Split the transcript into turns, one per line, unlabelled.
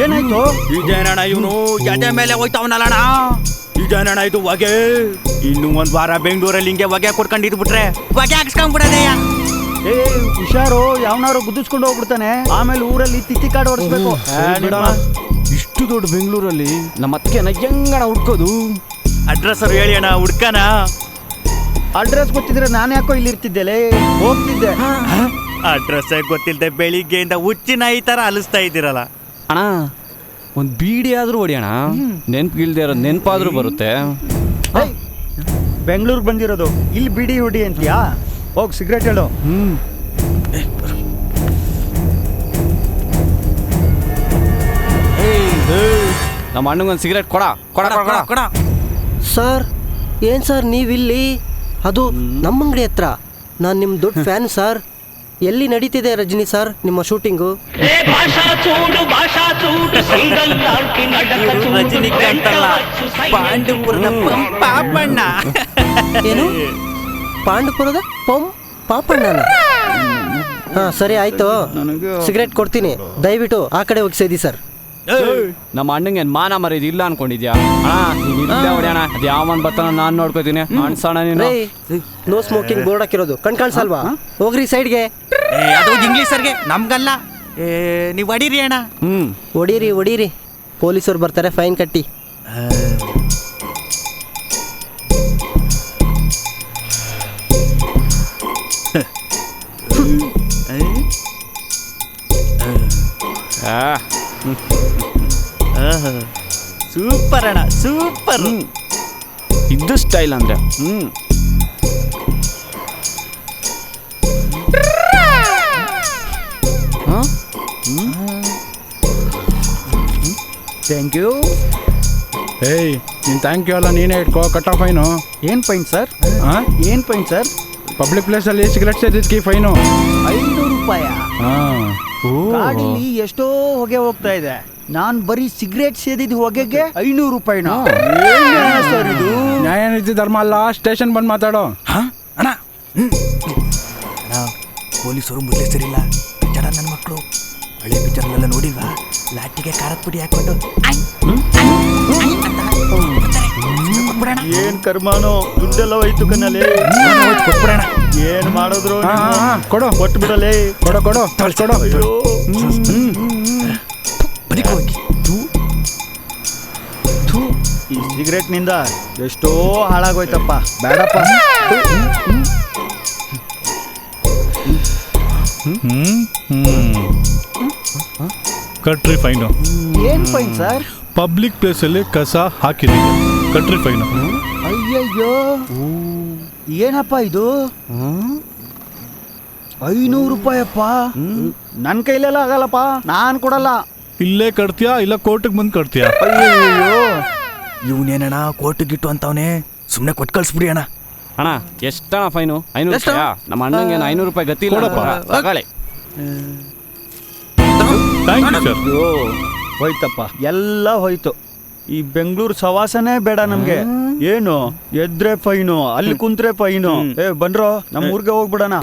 ಏನಾಯ್ತು?
ಇದೇನಣ್ಣ ಇವನು ಜಡೆ ಮೇಲೆ ಹೋಯ್ತಾವನಲ್ಲಣ್ಣ. ಇದೇನಣ್ಣ ಇದು ಹೊಗೆ. ಇನ್ನು ಒಂದ್ ವಾರ ಬೆಂಗಳೂರಲ್ಲಿ ಹಿಂಗೆ ಹೊಗೆ ಕೊಡ್ಕೊಂಡು ಇದ್ಬಿಟ್ರೆ ಹೊಗೆ ಹಾಕ್ಸ್ಕೊಂಡ್ಬಿಡೋದಯ್ಯ.
ಏ ಹುಷಾರು, ಯಾವನಾರು ಗುದ್ದಿಸ್ಕೊಂಡು ಹೋಗ್ಬಿಡ್ತಾನೆ. ಆಮೇಲೆ ಊರಲ್ಲಿ ತಿತ್ತಿ ಕಾಡು ಹೊಡಿಸ್ಬೇಕು.
ಇಷ್ಟು ದೊಡ್ಡ ಬೆಂಗಳೂರಲ್ಲಿ ನಮ್ಮ ಅತ್ತಿಗೆನ ಹೆಂಗಣ ಹುಡ್ಕೋದು?
ಅಡ್ರೆಸ್ ಅವ್ರು ಹೇಳಿ ಅಣ್ಣ, ಹುಡ್ಕನ.
ಅಡ್ರೆಸ್ ಗೊತ್ತಿದ್ರೆ ನಾನು ಯಾಕೋ ಇಲ್ಲಿ ಇರ್ತಿದ್ದೆಲೆ, ಹೋಗ್ತಿದ್ದೆ.
ಅಡ್ರೆಸ್ ಗೊತ್ತಿಲ್ಲದೆ ಬೆಳಿಗ್ಗೆಯಿಂದ ಹುಚ್ಚಿನ ಈ ತರ ಅಲಿಸ್ತಾ ಇದ್ದೀರಲ್ಲ
ಅಣ್ಣ. ಒಂದ್ ಬೀಡಿ ಆದ್ರೂ ಹೊಡಿಯೋಣ, ನೆನ್ಪಿಲ್ದೇ ಇರೋ ನೆನಪಾದ್ರೂ ಬರುತ್ತೆ.
ಬೆಂಗಳೂರಿಗೆ ಬಂದಿರೋದು, ಇಲ್ಲಿ ಬಿಡಿ ಹೊಡಿ ಅಂತೀಯಾ? ಹೋಗಿ ಸಿಗರೇಟ್ ಹೇಳು.
ನಮ್ಮ ಅಣ್ಣಗೊಂದು ಸಿಗರೇಟ್ ಕೊಡ ಕೊಡ ಕೊಡ ಕೊಡ.
ಸರ್ ಏನು ಸರ್ ನೀವಿಲ್ಲಿ? ಅದು ನಮ್ಮ ಅಂಗಡಿ ಹತ್ರ. ನಾನು ನಿಮ್ಮ ದೊಡ್ಡ ಫ್ಯಾನ್ ಸರ್. ಎಲ್ಲಿ ನಡೀತಿದೆ ರಜನಿ ಸರ್ ನಿಮ್ಮ ಶೂಟಿಂಗು?
ರಜನಿಕಾಂತಲ್ಲ, ಪಾಂಡುಪುರದ ಪಾಪಣ್ಣ.
ಏನು ಪಾಂಡುಪುರದ ಪಾಪಣ್ಣನ? ಹಾಂ ಸರಿ ಆಯಿತು, ಸಿಗರೇಟ್ ಕೊಡ್ತೀನಿ. ದಯವಿಟ್ಟು ಆ ಕಡೆ ಹೋಗಿ ಸೇದಿ ಸರ್.
ನಮ್ಮ ಅಣ್ಣಂಗೆ ಮಾನ ಮರ್ಯಾದೆ ಇಲ್ಲ ಅನ್ಕೊಂಡಿದ್ಯಾ? ಹೊಡ್ಯಾಣ, ಅದು ಯಾವನ್ ಬರ್ತಾನ ನಾನು ನೋಡ್ಕೋತೀನಿ. ಅನ್ಸೋಣ ನೀನು.
ನೋ ಸ್ಮೋಕಿಂಗ್ ಬೋರ್ಡ್ ಹಾಕಿರೋದು ಕಣ್ ಕಾಣಿಸಲ್ವಾ? ಹೋಗ್ರಿ ಸೈಡ್ಗೆ.
ಅದು ಇಂಗ್ಲೀಷರ್ಗೆ, ನಮ್ಗಲ್ಲ. ನೀವು ಹೊಡೀರಿ ಅಣ್ಣ.
ಹೊಡೀರಿ ಹೊಡೀರಿ, ಪೊಲೀಸರು ಬರ್ತಾರೆ, ಫೈನ್ ಕಟ್ಟಿ.
ಸೂಪರ್ ಅಣ್ಣ, ಸೂಪರ್.
ಇದು ಸ್ಟೈಲ್ ಅಂದ್ರೆ.
Thank you.
ಏಯ್, ನೀನು ಥ್ಯಾಂಕ್ ಯು ಅಲ್ಲ, ನೀನೇ ಇಟ್ಕೋ. Cut off fine.
ಏನು ಫೈನ್ ಸರ್? ಏನು ಫೈನ್ ಸರ್?
ಪಬ್ಲಿಕ್ ಪ್ಲೇಸಲ್ಲಿ ಸಿಗರೆಟ್ ಸೇದಿದ್ಕಿ ಫೈನು
500 ರೂಪಾಯಿ.
ಹಾಂ.
ಗಾಡಿಲಿ ಎಷ್ಟೋ ಹೊಗೆ ಹೋಗ್ತಾ ಇದೆ, ನಾನು ಬರೀ ಸಿಗರೇಟ್ ಸೇದಿದ್ದು ಹೊಗೆಗೆ 500 ರೂಪಾಯಿನ? ಸರ್ ಇದು
ನ್ಯಾಯ ನೀತಿ ಧರ್ಮ ಅಲ್ಲ. ಸ್ಟೇಷನ್ ಬಂದು ಮಾತಾಡೋ.
ಅಣ್ಣ ಪೊಲೀಸರು ಮೊದಲೇ ಸರಿಲ್ಲ. ಜನ ನನ್ನ ಮಕ್ಕಳು ಹಳೆ ಪಿಕ್ಚರ್ನೆಲ್ಲ ನೋಡಿಲ್ವಾ? ಲಾಟಿಗೆ ಖಾರದ ಪುಡಿ ಹಾಕೊಂಡು
ಏನ್ ಕರ್ಮಾನೋ, ದುಡ್ಡೆಲ್ಲ ಹೋಯ್ತು ಕಣ್ಣಲ್ಲಿ. ಏನ್ ಮಾಡಿದ್ರು
ಕೊಡು,
ಕೊಟ್ಟು ಬಿಡಲೇ.
ಕೊಡೋ ಕೊಡೋ ಕೊಡೋ.
ಈ ಸಿಗರೇಟ್ ನಿಂದ ಎಷ್ಟೋ ಹಾಳಾಗೋಯ್ತಪ್ಪ, ಬೇಡಪ್ಪ.
ಕಟ್ರಿ ಫೈನು.
ಏನ್ ಫೈನ್ ಸರ್?
ಪಬ್ಲಿಕ್ ಪ್ಲೇಸಲ್ಲಿ ಕಸ ಹಾಕಿದೀನಿ, ಕಟ್ರಿ ಫೈನು.
ಅಯ್ಯಯ್ಯೋ, ಏನಪ್ಪ ಇದು? 500 ರೂಪಾಯಪ್ಪ. ನನ್ನ ಕೈಲೆಲ್ಲ ಆಗಲ್ಲಪ್ಪ, ನಾನು ಕೊಡಲ್ಲ.
ಇಲ್ಲೇ ಕಟ್ತೀಯಾ ಇಲ್ಲ ಕೋರ್ಟಿಗೆ ಬಂದು ಕಟ್ತೀಯಾ?
ಅಯ್ಯಯ್ಯೋ,
ಇವನೇನಣ್ಣ ಕೋರ್ಟ್ ಗಿಟ್ಟು ಅಂತವನೇ, ಸುಮ್ಮನೆ ಕೊಟ್ಟು ಕಳಿಸ್ಬಿಡಿ ಅಣ್ಣ.
ಅಣ್ಣ ಎಷ್ಟಣ್ಣ ಫೈನು? 500 ರೂಪಾಯಿ. ನಮ್ಮ ಅಣ್ಣಂಗೆ 500 ರೂಪಾಯಿ ಗತಿ ಇಲ್ಲ. ತಗೊಳ್ಳಿ.
Thank you sir.
ಹೋಯ್ತಪ್ಪ, ಎಲ್ಲ ಹೋಯ್ತು. ಈ ಬೆಂಗಳೂರು ಸವಾಸನೇ ಬೇಡ ನಮ್ಗೆ. ಏನು ಎದ್ರೆ ಫೈನು, ಅಲ್ಲಿ ಕುಂತ್ರೆ ಫೈನು. ಬನ್ರೋ, ನಮ್ಮ ಊರಿಗೆ ಹೋಗ್ಬಿಡೋಣ.